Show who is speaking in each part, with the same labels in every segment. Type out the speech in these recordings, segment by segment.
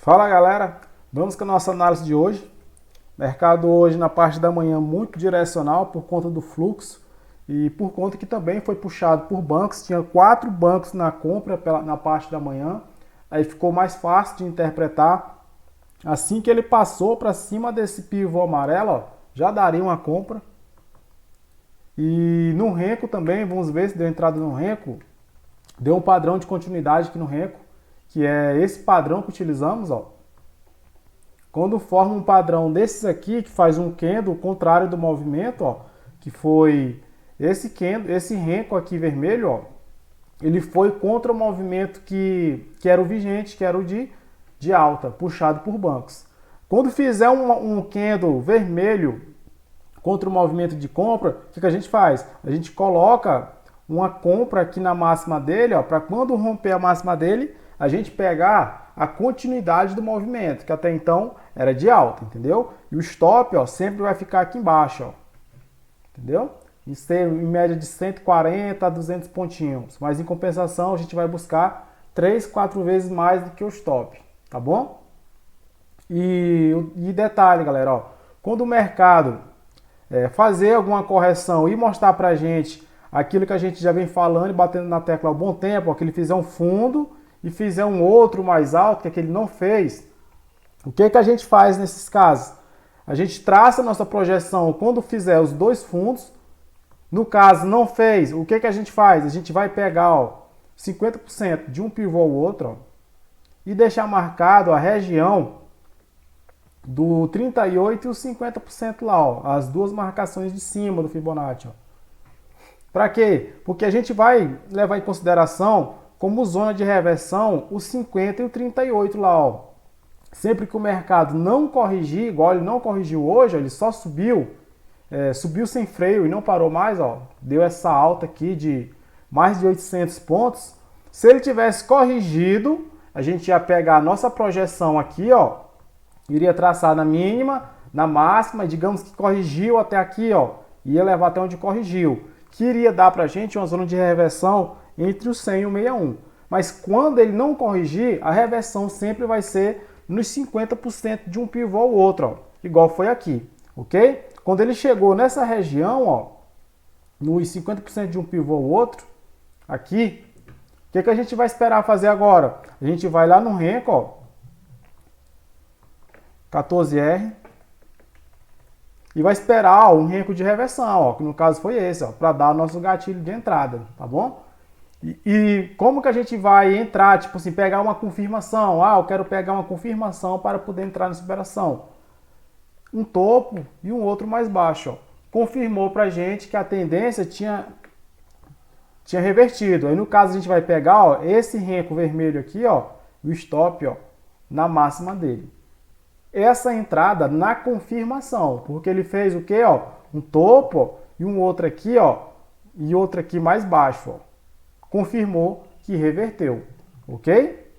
Speaker 1: Fala galera, vamos com a nossa análise de hoje. Mercado hoje na parte da manhã muito direcional por conta do fluxo e por conta que também foi puxado por bancos. Tinha 4 bancos na compra na parte da manhã, aí ficou mais fácil de interpretar. Assim que ele passou para cima desse pivô amarelo, ó, já daria uma compra. E no Renko também, vamos ver se deu entrada no Renko. Deu um padrão de continuidade aqui no Renko, que é esse padrão que utilizamos, ó. Quando forma um padrão desses aqui, que faz um candle contrário do movimento, ó, que foi esse candle, esse Renko aqui vermelho, ó, ele foi contra o movimento que era o vigente, que era o de alta, puxado por bancos. Quando fizer um candle vermelho contra o movimento de compra, o que a gente faz? A gente coloca uma compra aqui na máxima dele, ó, para quando romper a máxima dele, a gente pegar a continuidade do movimento, que até então era de alta, entendeu? E o stop, ó, sempre vai ficar aqui embaixo, ó, entendeu? Isso é em média de 140 a 200 pontinhos, mas em compensação a gente vai buscar 3, 4 vezes mais do que o stop, tá bom? E detalhe, galera, ó, quando o mercado fazer alguma correção e mostrar pra gente aquilo que a gente já vem falando e batendo na tecla há um bom tempo, ó, que ele fizer um fundo e fizer um outro mais alto, que ele não fez, o que a gente faz nesses casos? A gente traça a nossa projeção quando fizer os dois fundos. No caso, não fez, o que a gente faz? A gente vai pegar, ó, 50% de um pivô ao outro, ó, e deixar marcado a região do 38% e os 50% lá, ó, as duas marcações de cima do Fibonacci. Para quê? Porque a gente vai levar em consideração como zona de reversão os 50 e o 38 lá, ó. Sempre que o mercado não corrigir, igual ele não corrigiu hoje, ó, ele só subiu, subiu sem freio e não parou mais, ó, deu essa alta aqui de mais de 800 pontos. Se ele tivesse corrigido, a gente ia pegar a nossa projeção aqui, ó, iria traçar na mínima, na máxima, e digamos que corrigiu até aqui, ó, ia levar até onde corrigiu, que iria dar pra gente uma zona de reversão entre o 100 e o 61. Mas quando ele não corrigir, a reversão sempre vai ser nos 50% de um pivô ao outro, ó, igual foi aqui, ok? Quando ele chegou nessa região, ó, nos 50% de um pivô ao outro, aqui, o que a gente vai esperar fazer agora? A gente vai lá no Renko, ó, 14R, e vai esperar, ó, um Renko de reversão, ó, que no caso foi esse, ó, para dar o nosso gatilho de entrada, tá bom? E como que a gente vai entrar, tipo assim, pegar uma confirmação? Ah, eu quero pegar uma confirmação para poder entrar nessa operação. Um topo e um outro mais baixo, ó. Confirmou pra gente que a tendência tinha revertido. Aí no caso a gente vai pegar, ó, esse Renko vermelho aqui, ó, o stop, ó, na máxima dele. Essa entrada na confirmação, porque ele fez o que, ó, um topo, ó, e um outro aqui, ó, e outro aqui mais baixo, ó. Confirmou que reverteu, ok?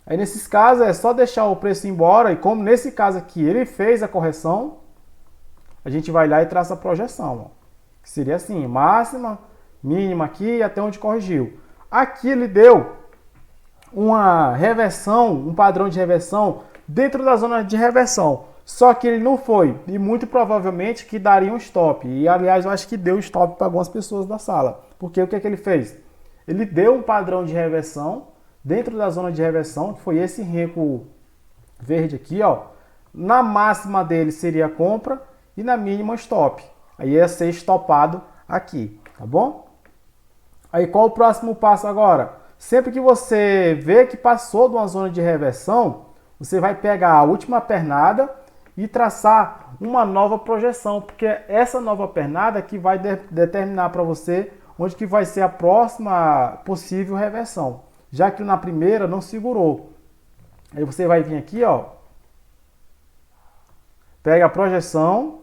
Speaker 1: Aí nesses casos é só deixar o preço embora, e como nesse caso aqui ele fez a correção, a gente vai lá e traça a projeção, ó, que seria assim, máxima, mínima aqui até onde corrigiu. Aqui ele deu uma reversão, um padrão de reversão dentro da zona de reversão, só que ele não foi, e muito provavelmente que daria um stop, e aliás eu acho que deu stop para algumas pessoas da sala, porque o que ele fez? Ele deu um padrão de reversão dentro da zona de reversão, que foi esse Renko verde aqui, ó. Na máxima dele seria compra e na mínima stop. Aí ia ser stopado aqui, tá bom? Aí qual o próximo passo agora? Sempre que você vê que passou de uma zona de reversão, você vai pegar a última pernada e traçar uma nova projeção, porque é essa nova pernada que vai determinar para você onde que vai ser a próxima possível reversão, já que na primeira não segurou. Aí você vai vir aqui, ó, pega a projeção,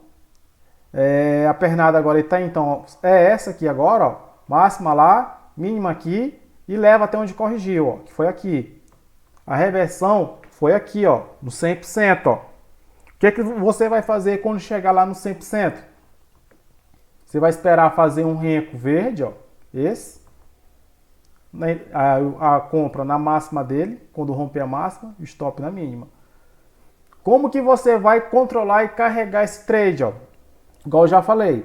Speaker 1: a pernada agora está então, é essa aqui agora, ó, máxima lá, mínima aqui, e leva até onde corrigiu, ó, que foi aqui. A reversão foi aqui, ó, no 100%, ó. O que você vai fazer quando chegar lá no 100%? Você vai esperar fazer um Renko verde, ó, esse. a compra na máxima dele, quando romper a máxima, e stop na mínima. Como que você vai controlar e carregar esse trade? Ó? Igual eu já falei.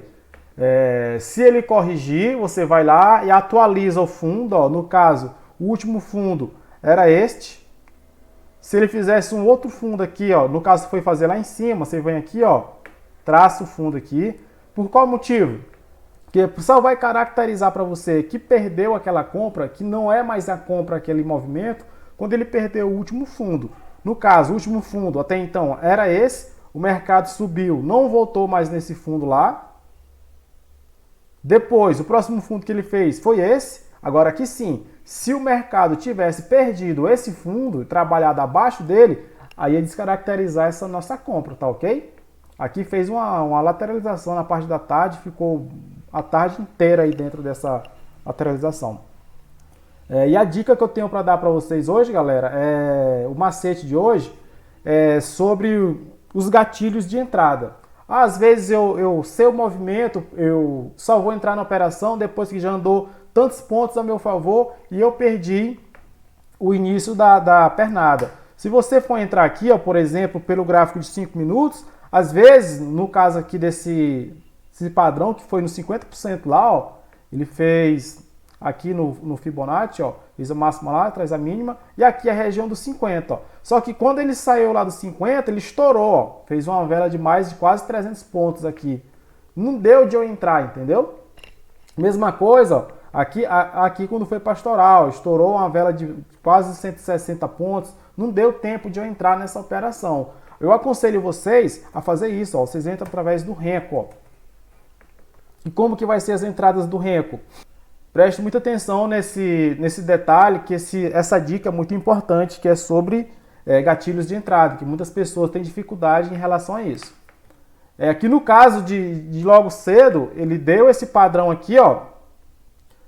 Speaker 1: Se ele corrigir, você vai lá e atualiza o fundo. Ó. No caso, o último fundo era este. Se ele fizesse um outro fundo aqui, ó, no caso foi fazer lá em cima, você vem aqui, ó, traça o fundo aqui. Por qual motivo? Porque só vai caracterizar para você que perdeu aquela compra, que não é mais a compra aquele movimento, quando ele perdeu o último fundo. No caso, o último fundo até então era esse, o mercado subiu, não voltou mais nesse fundo lá. Depois, o próximo fundo que ele fez foi esse. Agora aqui sim, se o mercado tivesse perdido esse fundo e trabalhado abaixo dele, aí ia descaracterizar essa nossa compra, tá ok? Aqui fez uma lateralização na parte da tarde, ficou a tarde inteira aí dentro dessa lateralização. E a dica que eu tenho para dar para vocês hoje, galera, o macete de hoje é sobre os gatilhos de entrada. Às vezes eu sei o movimento, eu só vou entrar na operação depois que já andou tantos pontos a meu favor e eu perdi o início da pernada. Se você for entrar aqui, ó, por exemplo, pelo gráfico de 5 minutos, às vezes, no caso aqui desse padrão que foi no 50% lá, ó, ele fez aqui no Fibonacci, ó, fez a máxima lá, traz a mínima, e aqui a região dos 50, ó. Só que quando ele saiu lá dos 50, ele estourou, ó, fez uma vela de mais de quase 300 pontos aqui. Não deu de eu entrar, entendeu? Mesma coisa, ó, aqui quando foi pastoral, estourou uma vela de quase 160 pontos, não deu tempo de eu entrar nessa operação. Eu aconselho vocês a fazer isso, ó, vocês entram através do Renko, ó. E como que vai ser as entradas do Renko? Preste muita atenção nesse detalhe, que essa dica é muito importante, que é sobre gatilhos de entrada, que muitas pessoas têm dificuldade em relação a isso. Aqui no caso de logo cedo, ele deu esse padrão aqui, ó,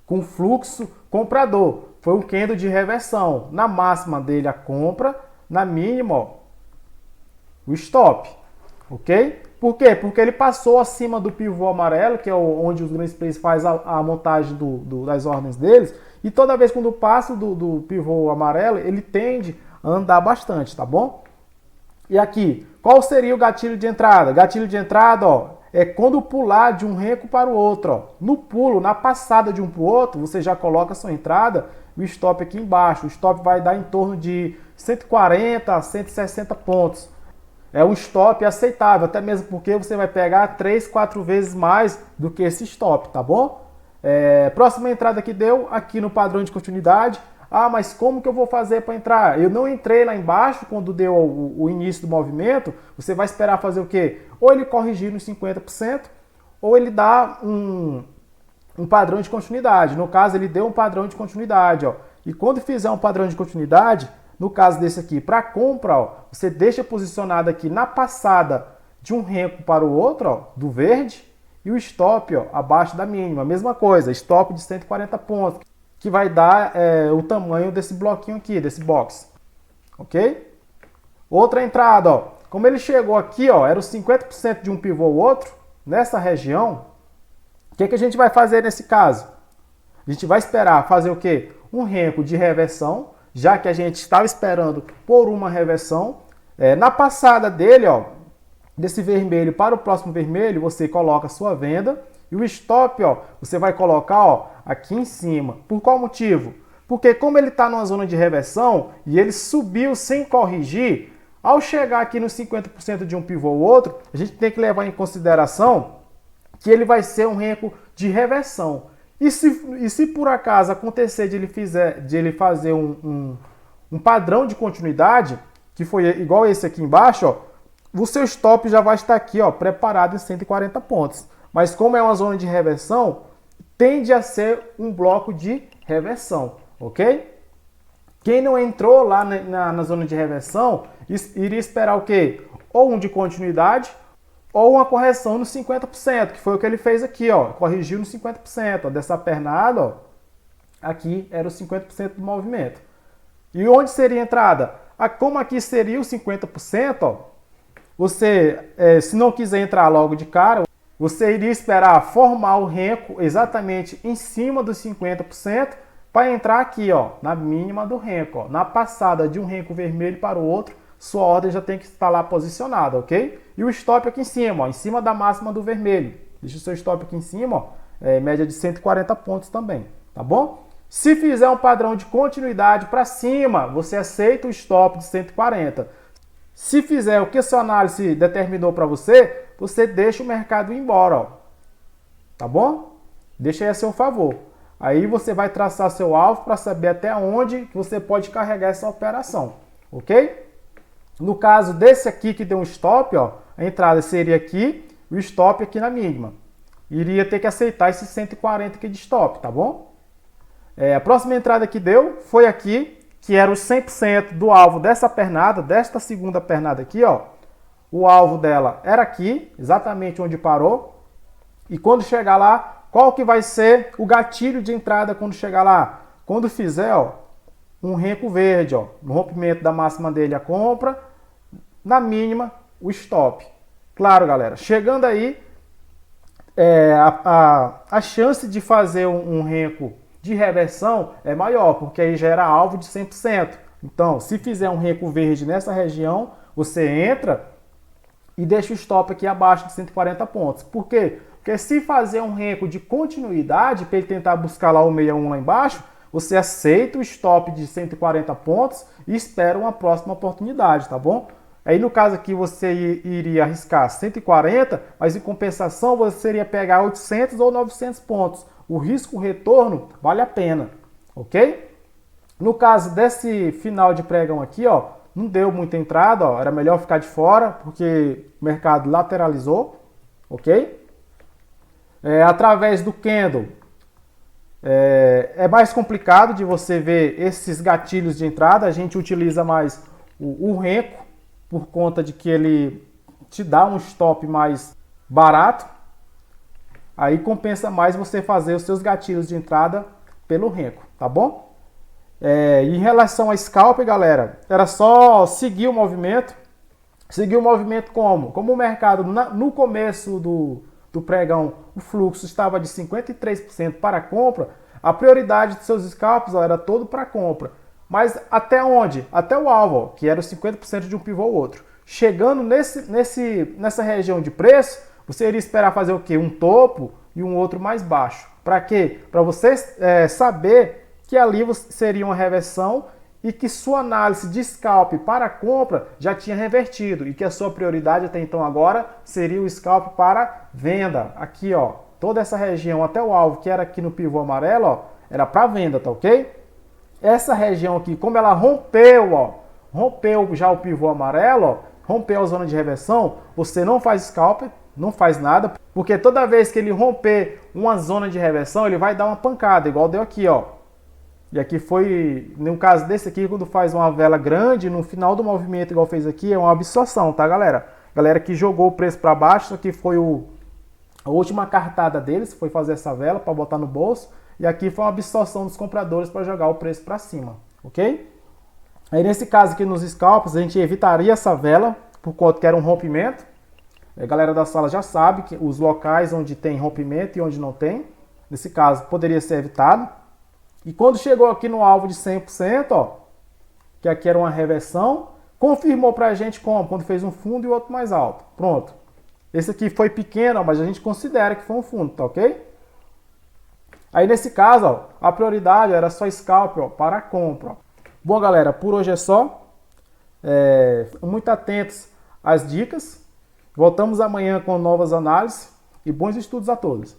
Speaker 1: com fluxo comprador. Foi um candle de reversão. Na máxima dele a compra, na mínima, ó, o stop, ok? Por quê? Porque ele passou acima do pivô amarelo, que é onde os grandes players fazem a montagem das ordens deles, e toda vez quando passa do pivô amarelo, ele tende a andar bastante, tá bom? E aqui, qual seria o gatilho de entrada? Gatilho de entrada, ó, é quando pular de um Renko para o outro, ó. No pulo, na passada de um para o outro, você já coloca a sua entrada e o stop aqui embaixo. O stop vai dar em torno de 140 a 160 pontos. É um stop aceitável, até mesmo porque você vai pegar 3, 4 vezes mais do que esse stop, tá bom? Próxima entrada que deu, aqui no padrão de continuidade. Ah, mas como que eu vou fazer para entrar? Eu não entrei lá embaixo quando deu o início do movimento. Você vai esperar fazer o quê? Ou ele corrigir nos 50%, ou ele dá um padrão de continuidade. No caso, ele deu um padrão de continuidade, ó. E quando fizer um padrão de continuidade, no caso desse aqui, para compra, ó, você deixa posicionado aqui na passada de um Renko para o outro, ó, do verde, e o stop, ó, abaixo da mínima. Mesma coisa, stop de 140 pontos, que vai dar o tamanho desse bloquinho aqui, desse box. Ok? Outra entrada, ó, como ele chegou aqui, ó, era os 50% de um pivô ou outro, nessa região, o que a gente vai fazer nesse caso? A gente vai esperar fazer o quê? Um Renko de reversão, já que a gente estava esperando por uma reversão. Na passada dele, ó, desse vermelho para o próximo vermelho, você coloca a sua venda. E o stop, ó, você vai colocar, ó, aqui em cima. Por qual motivo? Porque como ele está numa zona de reversão e ele subiu sem corrigir, ao chegar aqui nos 50% de um pivô ou outro, a gente tem que levar em consideração que ele vai ser um Renko de reversão. E se por acaso acontecer de ele fazer um padrão de continuidade, que foi igual esse aqui embaixo, ó, o seu stop já vai estar aqui, ó, preparado em 140 pontos. Mas como é uma zona de reversão, tende a ser um bloco de reversão, ok? Quem não entrou lá na zona de reversão, iria esperar o quê? Ou um de continuidade, ou uma correção nos 50%, que foi o que ele fez aqui, ó, corrigiu nos 50%, ó, dessa pernada, ó, aqui era os 50% do movimento. E onde seria a entrada? Como aqui seria os 50%, ó, você, se não quiser entrar logo de cara, você iria esperar formar o Renko exatamente em cima dos 50%, para entrar aqui, ó, na mínima do renco, ó. Na passada de um renco vermelho para o outro, sua ordem já tem que estar lá posicionada, ok? E o stop aqui em cima, ó, em cima da máxima do vermelho. Deixa o seu stop aqui em cima, ó, média de 140 pontos também, tá bom? Se fizer um padrão de continuidade para cima, você aceita o stop de 140. Se fizer o que a sua análise determinou para você, você deixa o mercado ir embora, ó. Tá bom? Deixa aí a seu favor. Aí você vai traçar seu alvo para saber até onde que você pode carregar essa operação, ok? No caso desse aqui que deu um stop, ó, a entrada seria aqui e o stop aqui na mínima. Iria ter que aceitar esse 140 aqui de stop, tá bom? A próxima entrada que deu foi aqui, que era o 100% do alvo dessa pernada, desta segunda pernada aqui, ó. O alvo dela era aqui, exatamente onde parou. E quando chegar lá, qual que vai ser o gatilho de entrada quando chegar lá? Quando fizer, ó, um renco verde, ó, no rompimento da máxima dele a compra, na mínima o stop. Claro, galera, chegando aí, a chance de fazer um renco de reversão é maior, porque aí já era alvo de 100%. Então, se fizer um renco verde nessa região, você entra e deixa o stop aqui abaixo de 140 pontos. Por quê? Porque se fazer um renco de continuidade, para ele tentar buscar lá o 61 lá embaixo, você aceita o stop de 140 pontos e espera uma próxima oportunidade, tá bom? Aí no caso aqui você iria arriscar 140, mas em compensação você iria pegar 800 ou 900 pontos. O risco-retorno vale a pena, ok? No caso desse final de pregão aqui, ó, não deu muita entrada, ó, era melhor ficar de fora, porque o mercado lateralizou, ok? Através do candle, é mais complicado de você ver esses gatilhos de entrada, a gente utiliza mais o renco, por conta de que ele te dá um stop mais barato, aí compensa mais você fazer os seus gatilhos de entrada pelo renco, tá bom? Em relação a scalp, galera, era só seguir o movimento. Seguir o movimento como? Como o mercado, no começo do pregão, o fluxo estava de 53% para compra, a prioridade dos seus scalps era todo para compra. Mas até onde? Até o alvo, ó, que era os 50% de um pivô ou outro. Chegando nessa região de preço, você iria esperar fazer o quê? Um topo e um outro mais baixo. Para quê? Para você saber que ali seria uma reversão e que sua análise de scalp para compra já tinha revertido e que a sua prioridade até então agora seria o scalp para venda. Aqui, ó, toda essa região até o alvo, que era aqui no pivô amarelo, ó, era para venda, tá ok? Essa região aqui, como ela rompeu, ó, rompeu já o pivô amarelo, ó, rompeu a zona de reversão, você não faz scalp, não faz nada, porque toda vez que ele romper uma zona de reversão, ele vai dar uma pancada, igual deu aqui, ó. E aqui foi, no caso desse aqui, quando faz uma vela grande, no final do movimento, igual fez aqui, é uma absorção, tá, galera? Galera que jogou o preço para baixo, isso aqui foi a última cartada deles, foi fazer essa vela para botar no bolso. E aqui foi uma absorção dos compradores para jogar o preço para cima, ok? Aí nesse caso aqui nos scalps, a gente evitaria essa vela, por conta que era um rompimento. A galera da sala já sabe que os locais onde tem rompimento e onde não tem. Nesse caso, poderia ser evitado. E quando chegou aqui no alvo de 100%, ó, que aqui era uma reversão, confirmou para a gente como? Quando fez um fundo e o outro mais alto. Pronto. Esse aqui foi pequeno, mas a gente considera que foi um fundo, tá ok? Aí nesse caso, ó, a prioridade era só scalp, ó, para a compra. Ó. Bom, galera, por hoje é só. Muito atentos às dicas. Voltamos amanhã com novas análises e bons estudos a todos.